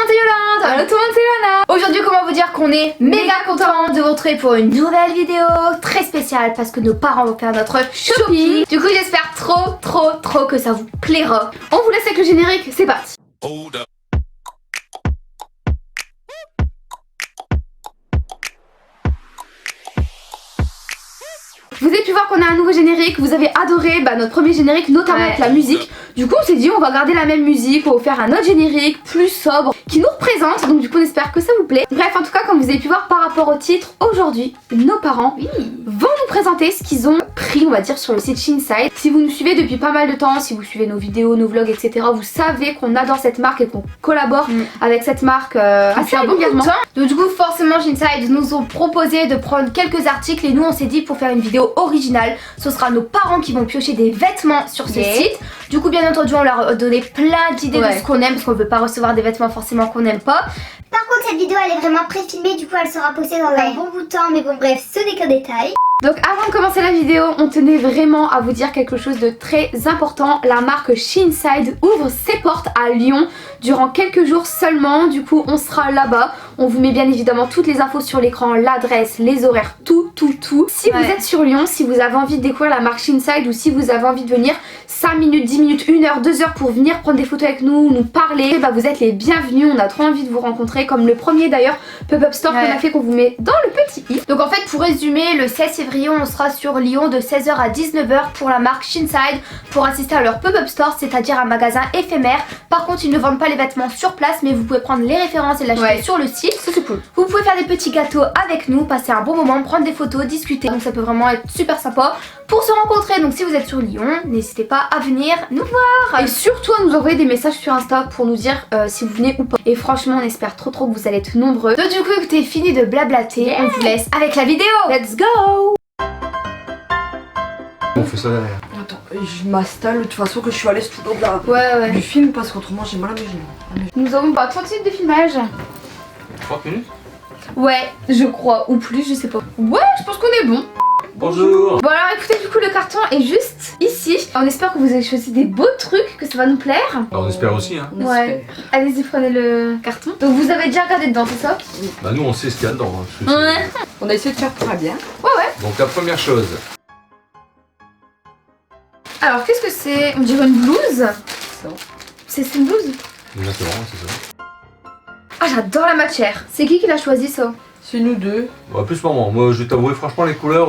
monde, c'est Yolande. Hello tout le monde, c'est Lana. Aujourd'hui, comment vous dire qu'on est méga content de vous retrouver pour une nouvelle vidéo très spéciale parce que nos parents vont faire notre shopping. Du coup, j'espère trop que ça vous plaira. On vous laisse avec le générique, c'est parti. Vous avez pu voir qu'on a un nouveau générique, vous avez adoré notre premier générique, notamment avec la musique. Du coup on s'est dit on va garder la même musique, on va faire un autre générique plus sobre qui nous représente. Donc du coup on espère que ça vous plaît. Bref, en tout cas comme vous avez pu voir par rapport au titre, aujourd'hui nos parents vont nous présenter ce qu'ils ont pris, on va dire, sur le site Shein. Si vous nous suivez depuis pas mal de temps, si vous suivez nos vidéos, nos vlogs, etc., vous savez qu'on adore cette marque et qu'on collabore avec cette marque assez régulièrement. Donc du coup forcément Shein nous ont proposé de prendre quelques articles et nous on s'est dit pour faire une vidéo originale, ce sera nos parents qui vont piocher des vêtements sur ce site. Du coup bien entendu on leur a donné plein d'idées de ce qu'on aime parce qu'on veut pas recevoir des vêtements forcément qu'on n'aime pas. Par contre cette vidéo elle est vraiment pré-filmée, du coup elle sera postée dans un bon bout de temps, mais bon bref ce n'est qu'un détail. Donc avant de commencer la vidéo, on tenait vraiment à vous dire quelque chose de très important. La marque Shein ouvre ses portes à Lyon durant quelques jours seulement. Du coup on sera là-bas. On vous met bien évidemment toutes les infos sur l'écran, l'adresse, les horaires, tout. Si vous êtes sur Lyon, si vous avez envie de découvrir la marque Shein ou si vous avez envie de venir 5 minutes, 10 minutes, 1 heure, 2 heures pour venir prendre des photos avec nous, nous parler, vous êtes les bienvenus. On a trop envie de vous rencontrer, comme le premier d'ailleurs pop-up store qu'on a fait, qu'on vous met dans le petit i. Donc en fait pour résumer, le 16 février on sera sur Lyon de 16h à 19h pour la marque Shein pour assister à leur pop-up store, c'est-à-dire un magasin éphémère. Par contre ils ne vendent pas les vêtements sur place, mais vous pouvez prendre les références et l'acheter sur le site. Ça c'est cool. Vous pouvez faire des petits gâteaux avec nous, passer un bon moment, prendre des photos, discuter. Donc ça peut vraiment être super sympa pour se rencontrer. Donc si vous êtes sur Lyon, n'hésitez pas à venir nous voir. Et surtout à nous envoyer des messages sur Insta pour nous dire si vous venez ou pas. Et franchement on espère trop que vous allez être nombreux. Donc du coup écoutez, fini de blablater, on vous laisse avec la vidéo. Let's go. On fait ça derrière. Attends, je m'installe de toute façon que je suis à l'aise tout au long du film parce qu'autrement j'ai mal à mes genoux. Nous avons pas 30 minutes de filmage. 30 minutes? Ouais, je crois, ou plus, je sais pas. Ouais, je pense qu'on est bon. Bonjour. Bon alors écoutez, du coup le carton est juste ici. On espère que vous avez choisi des beaux trucs, que ça va nous plaire. On espère aussi hein. On Ouais. espère. Allez-y, prenez le carton. Donc vous avez déjà regardé dedans, c'est ça? Bah nous on sait ce qu'il y a dedans. Hein, parce que Ouais. On a essayé de faire très bien. Donc la première chose. Alors qu'est-ce que c'est? On dirait une blouse. Ça. C'est une blouse? Exactement, c'est ça. Ah j'adore la matière. C'est qui l'a choisi ça? C'est nous deux. Bah, plus maman. Moi je vais t'avouer franchement les couleurs.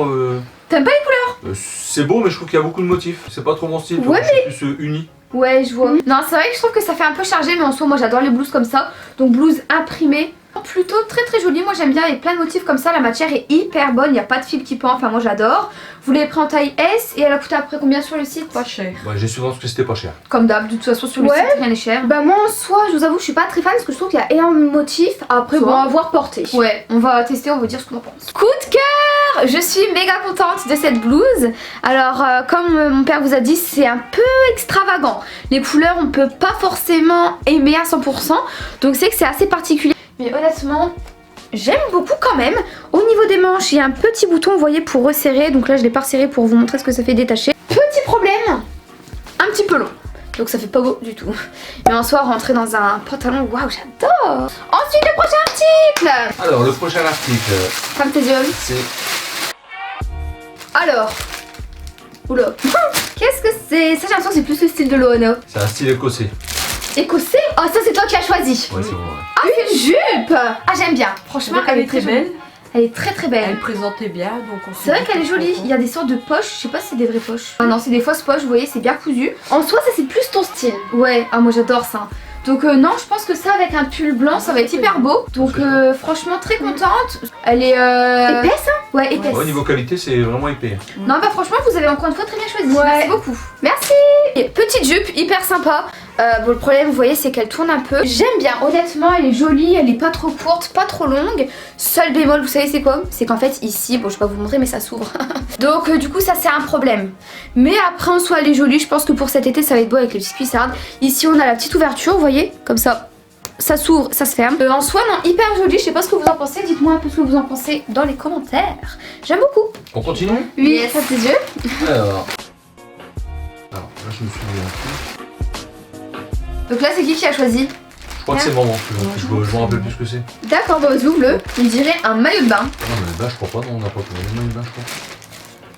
T'aimes pas les couleurs? C'est beau mais je trouve qu'il y a beaucoup de motifs. C'est pas trop mon style. Ouais, je suis plus uni. Ouais je vois. Non c'est vrai que je trouve que ça fait un peu chargé, mais en soi moi j'adore les blouses comme ça. Donc blouse imprimée. Plutôt très jolie, moi j'aime bien avec plein de motifs comme ça, la matière est hyper bonne, il n'y a pas de fil qui pend, enfin moi j'adore. Vous l'avez pris en taille S et elle a coûté après combien sur le site? Pas cher. Ouais, j'ai souvent que c'était pas cher. Comme d'hab, de toute façon sur le site rien n'est cher. Bah moi en soi je vous avoue je suis pas très fan parce que je trouve qu'il y a énormément de motifs. Après bon, à voir porter. Ouais, on va tester, on va dire ce qu'on en pense. Coup de cœur! Je suis méga contente de cette blouse. Alors comme mon père vous a dit, c'est un peu extravagant. Les couleurs on peut pas forcément aimer à 100%, donc c'est que c'est assez particulier. Mais honnêtement, j'aime beaucoup quand même. Au niveau des manches, il y a un petit bouton, vous voyez, pour resserrer. Donc là, je l'ai pas resserré pour vous montrer ce que ça fait détacher. Petit problème, un petit peu long. Donc ça fait pas beau du tout. Mais en soi, rentrer dans un pantalon, waouh, j'adore. Ensuite, le prochain article. Alors le prochain article. Ferme tes yeux. C'est. Alors. Oula. Qu'est-ce que c'est? Ça, j'ai l'impression que c'est plus le style de Loana. C'est un style écossais. Écossais? Oh, ça, c'est toi qui as choisi. Ouais, c'est bon. Ouais. Ah, une jupe. Ah, j'aime bien. Franchement, Elle est très belle. Elle est très belle. Elle présentait bien, donc on C'est vrai qu'elle est jolie, il y a des sortes de poches, je sais pas si c'est des vraies poches. Ah non, c'est des fausses poches, vous voyez, c'est bien cousu. En soi, ça c'est plus ton style. Ouais, ah moi j'adore ça. Donc non, je pense que ça avec un pull blanc, ça va être hyper beau. Donc franchement très contente. Elle est épaisse hein? Ouais, épaisse. Ouais, niveau qualité c'est vraiment épais. Non bah franchement vous avez encore une fois très bien choisi. Ouais. Merci beaucoup. Merci. Et petite jupe hyper sympa. Bon le problème vous voyez c'est qu'elle tourne un peu. J'aime bien, honnêtement elle est jolie, elle est pas trop courte, pas trop longue. Seul bémol vous savez c'est quoi? C'est qu'en fait ici, bon je vais pas vous montrer mais ça s'ouvre. Donc du coup ça c'est un problème. Mais après en soi elle est jolie, je pense que pour cet été ça va être beau avec les petites cuissardes. Ici on a la petite ouverture vous voyez, comme ça. Ça s'ouvre, ça se ferme. En soi non, hyper jolie, je sais pas ce que vous en pensez, dites-moi un peu ce que vous en pensez dans les commentaires. J'aime beaucoup. On continue? Oui, ça tes yeux. Alors là je me suis mis un truc. Donc là c'est qui a choisi? Je crois que c'est maman, je me rappelle plus ce que c'est. D'accord, bah vas-y, ouvre-le. On dirait un maillot de bain. Non, mais là, je crois pas, non, on n'a pas trouvé le maillot de bain, je crois.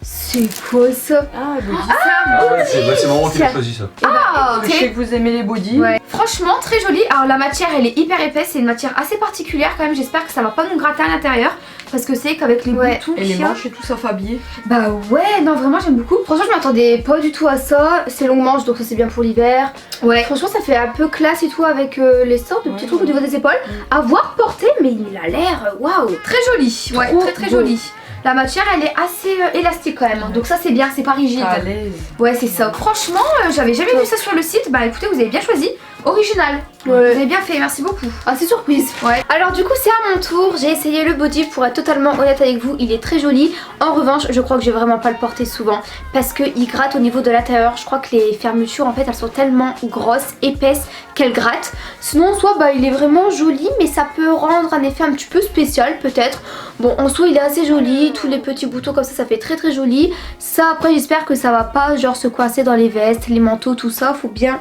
C'est quoi ça? Ah, le body. Ah ouais, c'est maman qui a choisi ça. Ah, Je sais que vous aimez les body. Ouais. Franchement, très joli. Alors, la matière, elle est hyper épaisse. C'est une matière assez particulière quand même. J'espère que ça va pas nous gratter à l'intérieur. Parce que c'est qu'avec les boutons. Et les manches et tout, ça fait habiller. Bah ouais, non, vraiment, j'aime beaucoup. Franchement, je m'attendais pas du tout à ça. C'est longue manche, donc ça, c'est bien pour l'hiver. Ouais, franchement, ça fait un peu classe et tout avec les sortes de petits trucs au niveau des épaules. À voir porter, mais il a l'air waouh. Très joli. Ouais, Trop très joli. La matière elle est assez élastique quand même, donc ça c'est bien, c'est pas rigide. À l'aise. Ouais, c'est ça. Franchement, j'avais jamais vu ça sur le site. Bah écoutez, vous avez bien choisi. Original. Vous avez bien fait, merci beaucoup. Ah, c'est surprise. Ouais. Alors du coup, c'est à mon tour. J'ai essayé le body pour être totalement honnête avec vous. Il est très joli. En revanche, je crois que je vais vraiment pas le porter souvent parce qu'il gratte au niveau de l'intérieur. Je crois que les fermetures en fait, elles sont tellement grosses, épaisses qu'elles grattent. Sinon, en soi, bah il est vraiment joli, mais ça peut rendre un effet un petit peu spécial peut-être. Bon, en soi, il est assez joli. Tous les petits boutons comme ça fait très joli. Ça, après, j'espère que ça va pas genre se coincer dans les vestes, les manteaux, tout ça. Faut bien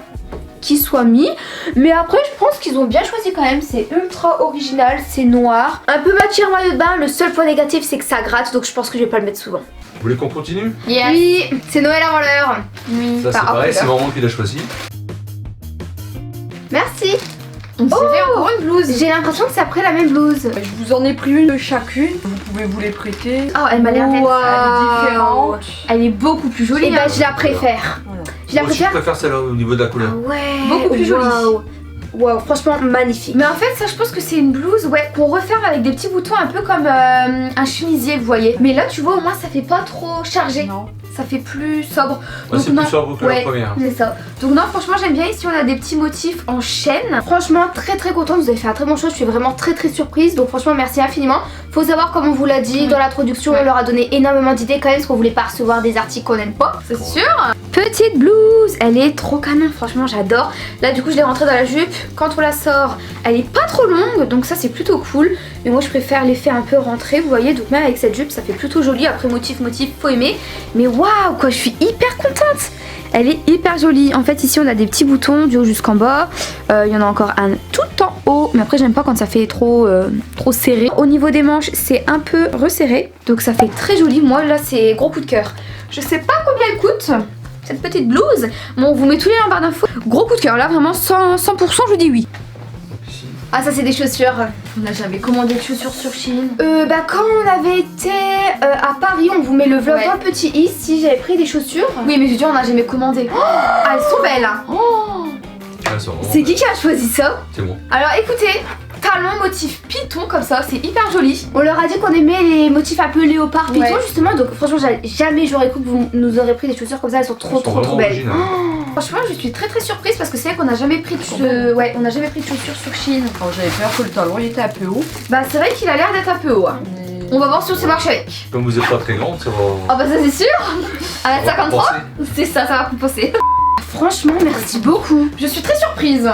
qui soit mis, mais après je pense qu'ils ont bien choisi quand même. C'est ultra original, c'est noir, un peu matière maillot de bain. Le seul point négatif c'est que ça gratte, donc je pense que je vais pas le mettre souvent. Vous voulez qu'on continue? Yes. Oui, c'est Noël avant l'heure. Oui. Ça c'est pareil, c'est maman qui l'a choisi. Merci. On dirait encore une blouse. J'ai l'impression que c'est après la même blouse. Je vous en ai pris une de chacune. Vous pouvez vous les prêter. Oh, elle m'a l'air Elle est différente. Elle est beaucoup plus jolie. Et bah je la préfère. Voilà. Je la Moi aussi, je préfère celle-là au niveau de la couleur. Ah ouais. Beaucoup plus jolie. Wow, franchement magnifique. Mais en fait ça je pense que c'est une blouse qu'on referme avec des petits boutons un peu comme un chemisier, vous voyez. Mais là tu vois au moins ça fait pas trop chargé. Non. Ça fait plus sobre. Ouais, c'est plus sobre que la première. C'est ça. Donc non, franchement j'aime bien. Ici on a des petits motifs en chaîne. Franchement très contente, vous avez fait un très bon choix. Je suis vraiment très surprise. Donc franchement merci infiniment. Faut savoir, comme on vous l'a dit dans l'introduction, on leur a donné énormément d'idées quand même, parce qu'on voulait pas recevoir des articles qu'on n'aime pas, c'est sûr. Petite blouse, elle est trop canon, franchement j'adore. Là du coup je l'ai rentrée dans la jupe. Quand on la sort, elle est pas trop longue, donc ça c'est plutôt cool. Mais moi je préfère l'effet un peu rentré, vous voyez. Donc même avec cette jupe ça fait plutôt joli. Après motif, faut aimer. Mais waouh quoi, je suis hyper contente. Elle est hyper jolie. En fait ici on a des petits boutons du haut jusqu'en bas. Il y en a encore un tout en haut, mais après j'aime pas quand ça fait trop serré. Au niveau des manches c'est un peu resserré, donc ça fait très joli. Moi là c'est gros coup de cœur. Je sais pas combien elle coûte cette petite blouse. Bon, on vous met tous les liens en barre d'infos. Gros coup de cœur là, vraiment 100% je dis oui. Ah ça c'est des chaussures. On n'a jamais commandé de chaussures sur Shein. Bah quand on avait été à Paris, on vous met le vlog dans le petit i si j'avais pris des chaussures. Oui mais je veux dire on n'a jamais commandé. Oh, elles sont belles hein. Oh. C'est qui a choisi ça? C'est moi. Alors écoutez, talons motif python comme ça, c'est hyper joli. On leur a dit qu'on aimait les motifs un peu léopard python justement, donc franchement jamais j'aurais cru que vous nous aurez pris des chaussures comme ça, elles sont trop belles. Oh, franchement je suis très surprise parce que c'est vrai qu'on n'a jamais pris de on n'a jamais pris de chaussures sur Shein. Alors j'avais peur que le talon il était un peu haut. Bah c'est vrai qu'il a l'air d'être un peu haut. Hein. On va voir si on se marche avec. Comme vous êtes pas très grande, ça va. Ah bah ça c'est sûr. À 1m53, c'est ça va compenser. Franchement merci beaucoup. Je suis très surprise.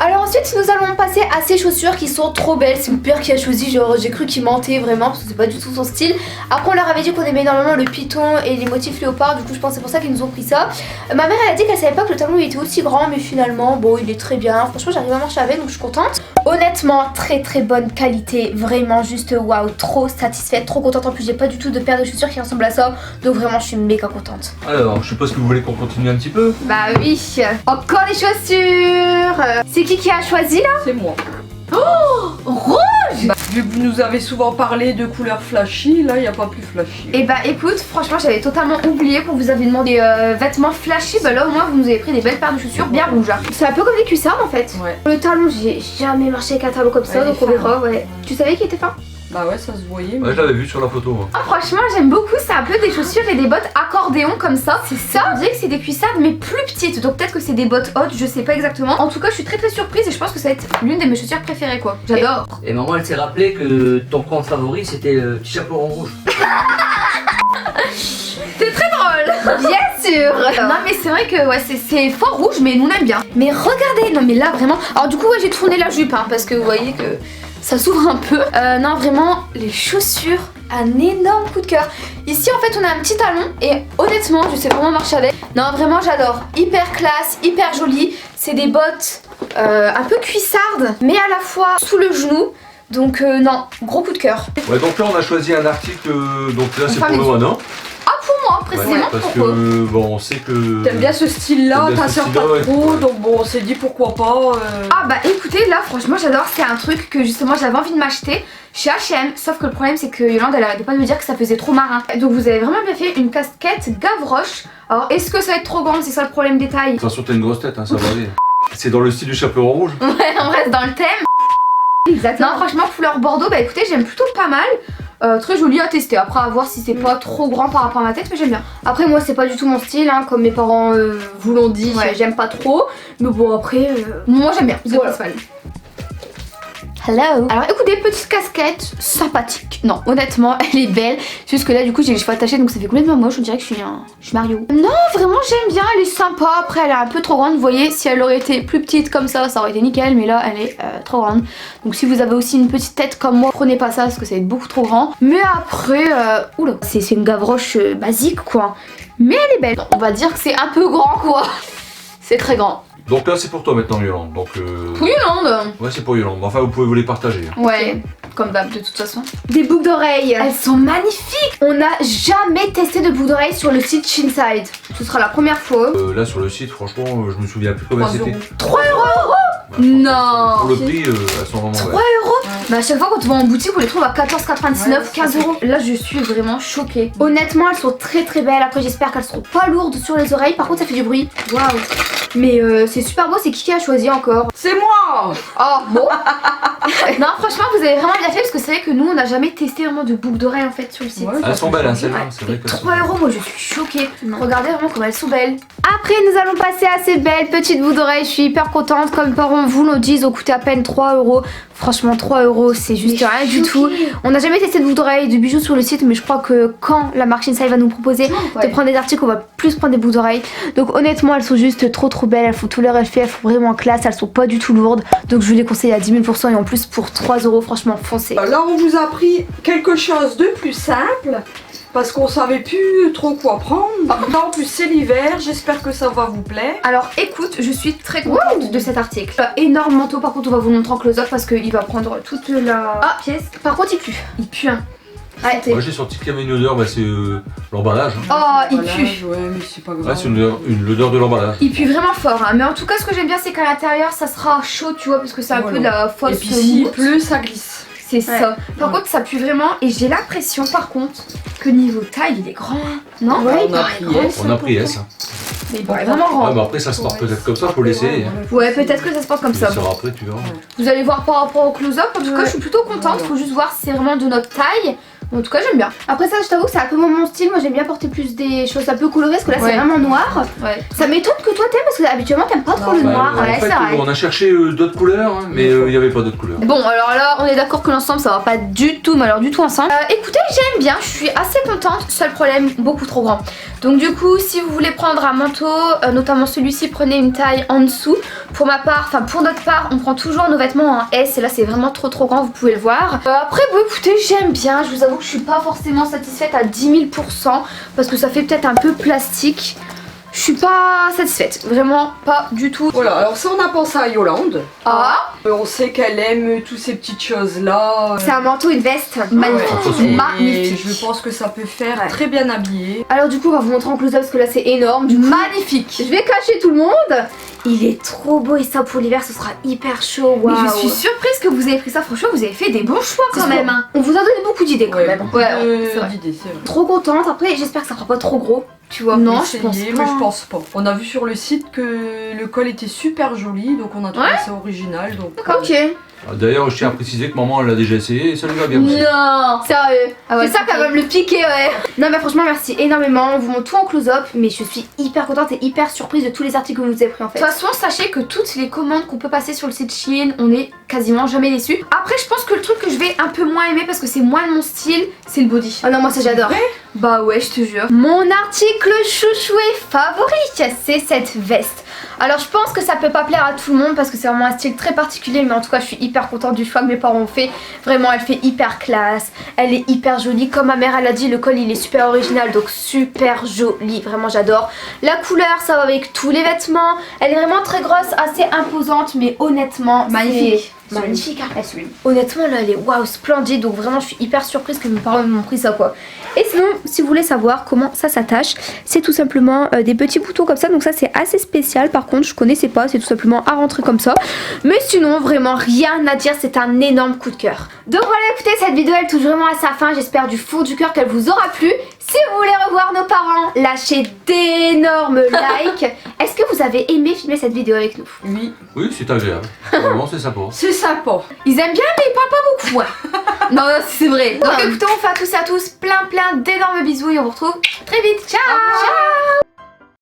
Alors ensuite nous allons passer à ces chaussures qui sont trop belles. C'est mon père qui a choisi, genre j'ai cru qu'il mentait vraiment parce que c'est pas du tout son style. Après on leur avait dit qu'on aimait énormément le python et les motifs léopard, du coup je pense que c'est pour ça qu'ils nous ont pris ça. Ma mère elle a dit qu'elle savait pas que le talon il était aussi grand, mais finalement bon il est très bien. Franchement j'arrive à marcher avec donc je suis contente. Honnêtement très bonne qualité, vraiment juste waouh, trop satisfaite, trop contente. En plus j'ai pas du tout de paire de chaussures qui ressemble à ça, donc vraiment je suis méga contente. Alors je suppose que vous voulez qu'on continue un petit peu. Bah oui, encore les chaussures. C'est qui a choisi là? C'est moi. Oh, rouge. Bah, vu que vous nous avez souvent parlé de couleurs flashy, là il n'y a pas plus flashy. Et bah écoute, franchement j'avais totalement oublié qu'on vous avait demandé vêtements flashy. Bah là au moins vous nous avez pris des belles paires de chaussures bien rouges. C'est un peu comme des cuissards en fait. Ouais. Le talon, j'ai jamais marché avec un talon comme ça, donc on verra. Ouais. Tu savais qu'il était fin? Bah ouais, ça se voyait. Mais... Ouais, je l'avais vu sur la photo. Hein. Ah, franchement, j'aime beaucoup. C'est un peu des chaussures et des bottes accordéon comme ça. C'est ça. On dirait que c'est des cuissardes mais plus petites. Donc peut-être que c'est des bottes hautes, je sais pas exactement. En tout cas, je suis très surprise et je pense que ça va être l'une de mes chaussures préférées quoi. J'adore. Et maman, elle s'est rappelé que ton compte favori c'était le petit chaperon rouge. C'est très drôle. Bien sûr. Non mais c'est vrai que ouais, c'est fort rouge mais nous on aime bien. Mais regardez, non mais là vraiment. Alors du coup ouais, j'ai tourné la jupe hein, parce que vous voyez que ça s'ouvre un peu. Non vraiment les chaussures, un énorme coup de cœur. Ici en fait on a un petit talon et honnêtement je sais vraiment marcher avec. Non vraiment j'adore. Hyper classe, hyper jolie. C'est des bottes un peu cuissarde, mais à la fois sous le genou. Donc non, gros coup de cœur. Ouais, donc là on a choisi un article, donc là c'est pour Enfin, le One, hein. Ah, pour moi, précisément, parce pourquoi que bon, on sait que... T'aimes bien ce style-là, T'aimes bien ta ce sœur pas style-là, ouais. trop, donc bon, on s'est dit pourquoi pas. Ah bah écoutez, là franchement j'adore, c'est un truc que justement j'avais envie de m'acheter chez H&M, sauf que le problème c'est que Yolande elle arrêtait pas de me dire que ça faisait trop marin. Donc vous avez vraiment bien fait une casquette Gavroche. Alors est-ce que ça va être trop grande, c'est ça le problème des tailles? Attention, t'as une grosse tête, hein, ça va aller. C'est dans le style du chaperon rouge. Ouais, on reste dans le thème. Exactement. Non, franchement couleur bordeaux, bah écoutez j'aime plutôt pas mal. Très joli à tester, après à voir si c'est pas trop grand par rapport à ma tête, mais j'aime bien. Après moi c'est pas du tout mon style, hein, comme mes parents vous l'ont dit, j'aime pas trop. Mais bon après, moi j'aime bien, c'est voilà. Hello. Alors écoutez, petite casquette sympathique. Non, honnêtement, elle est belle. Juste que là, du coup, j'ai les cheveux attachés, donc ça fait complètement moche. On dirait que je suis Mario. Non, vraiment, j'aime bien. Elle est sympa. Après, elle est un peu trop grande. Vous voyez, si elle aurait été plus petite comme ça aurait été nickel. Mais là, elle est trop grande. Donc si vous avez aussi une petite tête comme moi, prenez pas ça parce que ça va être beaucoup trop grand. Mais après, oula, c'est une Gavroche basique, quoi. Mais elle est belle. On va dire que c'est un peu grand, quoi. C'est très grand. Donc là c'est pour toi maintenant Yolande. Donc, Pour Yolande. ouais, c'est pour Yolande. Enfin, vous pouvez vous les partager. Hein. Ouais, comme d'hab de toute façon. Des boucles d'oreilles. Elles sont magnifiques. On n'a jamais testé de boucles d'oreilles sur le site Shinside. Ce sera la première fois. Là sur le site, franchement, je me souviens plus combien c'était. 3 €. Bah, Non. Pour le prix, elles sont vraiment 3 belles. €. Mais à chaque fois quand on va en boutique, on les trouve à 14,99, 15 €. Là, je suis vraiment choquée. Honnêtement, elles sont très très belles. Après, j'espère qu'elles seront pas lourdes sur les oreilles. Par contre, ça fait du bruit. Waouh. Mais c'est super beau. C'est qui a choisi encore? C'est moi. Oh bon. Non, franchement, vous avez vraiment bien fait parce que c'est vrai que nous, on n'a jamais testé vraiment de boucles d'oreilles en fait sur le site. Ouais, Elles sont belles, hein, celles-là. Ouais. C'est vrai que 3 €, moi je suis choquée. Regardez vraiment comme elles sont belles. Après, nous allons passer à ces belles petites boucles d'oreilles. Je suis hyper contente. Comme mes parents vous l'ont dit, ils ont coûté à peine 3 €. Franchement, 3 €, c'est juste rien du tout. On n'a jamais testé de boucles d'oreilles, de bijoux sur le site, mais je crois que quand la marque Shinside va nous proposer de prendre des articles, on va plus prendre des boucles d'oreilles. Donc honnêtement, elles sont juste trop belles. Elles font tout leur effet, elles font vraiment classe. Elles sont pas du tout lourdes. Donc je vous les conseille à 10 000 % et en plus pour 3 €, franchement, foncez. Là, on vous a pris quelque chose de plus simple. Parce qu'on savait plus trop quoi prendre. Là en plus c'est l'hiver, j'espère que ça va vous plaire. Alors écoute, je suis très contente de cet article. Énorme manteau, par contre on va vous montrer en close-up parce qu'il va prendre toute la pièce. Par contre il pue. Il pue hein. Ouais. moi j'ai sorti qu'il y avait une odeur, bah, c'est l'emballage. Hein. Oh il Voilà, pue. ouais, mais c'est pas grave. Ouais, c'est l'odeur de l'emballage. Il pue vraiment fort hein. Mais en tout cas ce que j'aime bien c'est qu'à l'intérieur ça sera chaud tu vois. Parce que c'est un peu de la fausse. Et puis s'il mousse. pleut ça glisse. C'est ça. Par contre ça pue vraiment. Et j'ai l'impression par contre que niveau taille il est grand. Non? Ouais, on a pris S. On a pris S. Hein. Mais bon, il est vraiment grand. Ouais, bah après ça se porte peut-être comme ça, faut l'essayer. Hein. Ouais, peut-être que ça se porte comme Tu ça. le sauras après, tu verras. Vous allez voir par rapport au close-up. En tout cas, je suis plutôt contente. Faut juste voir si c'est vraiment de notre taille. En tout cas, j'aime bien. Après ça, je t'avoue que c'est un peu mon style. Moi, j'aime bien porter plus des choses un peu colorées parce que là, c'est vraiment noir. Ouais. Ça m'étonne que toi t'aimes parce que habituellement, t'aimes pas trop le noir. En fait, on a cherché d'autres couleurs, hein, mais il n'y avait pas d'autres couleurs. Bon, alors là, on est d'accord que l'ensemble, ça va pas du tout, mais alors du tout ensemble. Écoutez, j'aime bien. Je suis assez contente. Seul problème, beaucoup trop grand. Donc du coup, si vous voulez prendre un manteau, notamment celui-ci, prenez une taille en dessous. Pour ma part, enfin pour notre part, on prend toujours nos vêtements en S et là c'est vraiment trop grand, vous pouvez le voir. Après, bon écoutez, j'aime bien, je vous avoue que je suis pas forcément satisfaite à 10 000 % parce que ça fait peut-être un peu plastique. Je suis pas satisfaite, vraiment pas du tout. Voilà, alors ça on a pensé à Yolande. Ah, On sait qu'elle aime toutes ces petites choses là. c'est un manteau, une veste magnifique, Et magnifique. je pense que ça peut faire très bien habillé. Alors du coup, on va vous montrer en close-up parce que là c'est énorme, magnifique. Je vais cacher tout le monde. Il est trop beau et ça pour l'hiver, ce sera hyper chaud. Wow. Mais je suis surprise que vous ayez pris ça. Franchement, vous avez fait des bons choix quand même. Hein. On vous a donné beaucoup d'idées quand même. Ouais, c'est vrai. D'idées, c'est vrai. Trop contente. Après, j'espère que ça fera pas trop gros. Tu vois, non, je pense Essayer, pas. mais je pense pas. On a vu sur le site que le col était super joli, donc on a trouvé ça original. Donc, Ok. D'ailleurs, je tiens à préciser que maman elle l'a déjà essayé et ça lui va bien aussi. Non, sérieux. C'est ça quand même le piqué, ouais. Non, mais franchement, merci énormément. On vous montre tout en close-up, mais je suis hyper contente et hyper surprise de tous les articles que vous avez pris en fait. De toute façon, sachez que toutes les commandes qu'on peut passer sur le site Shein, on est quasiment jamais déçus. Après, je pense que le truc que je vais un peu moins aimer parce que c'est moins de mon style, c'est le body. Ah non, moi ça j'adore. Bah ouais, je te jure. Mon article chouchoué favori, c'est cette veste. Alors je pense que ça peut pas plaire à tout le monde parce que c'est vraiment un style très particulier, mais en tout cas je suis hyper contente du choix que mes parents ont fait. Vraiment, elle fait hyper classe, elle est hyper jolie. Comme ma mère elle a dit, le col il est super original, donc super joli, vraiment j'adore. La couleur ça va avec tous les vêtements. Elle est vraiment très grosse, assez imposante, mais honnêtement Magnifique. Magnifique, hein. Honnêtement là elle est waouh splendide, donc vraiment je suis hyper surprise que mes parents m'ont pris ça quoi. Et sinon si vous voulez savoir comment ça s'attache, c'est tout simplement des petits boutons comme ça, donc ça c'est assez spécial, par contre je connaissais pas, c'est tout simplement à rentrer comme ça. Mais sinon vraiment rien à dire, c'est un énorme coup de cœur. Donc voilà, écoutez, cette vidéo elle touche vraiment à sa fin, j'espère du fond du cœur qu'elle vous aura plu. Si vous voulez revoir nos parents, lâchez d'énormes likes. Est-ce que vous avez aimé filmer cette vidéo avec nous? Oui. Oui, c'est agréable. Vraiment, c'est sympa. C'est sympa. Ils aiment bien mais ils parlent pas beaucoup. Ouais. Non, c'est vrai. Donc écoutez, on fait à tous et à tous plein d'énormes bisous et on vous retrouve très vite. Ciao. Ciao.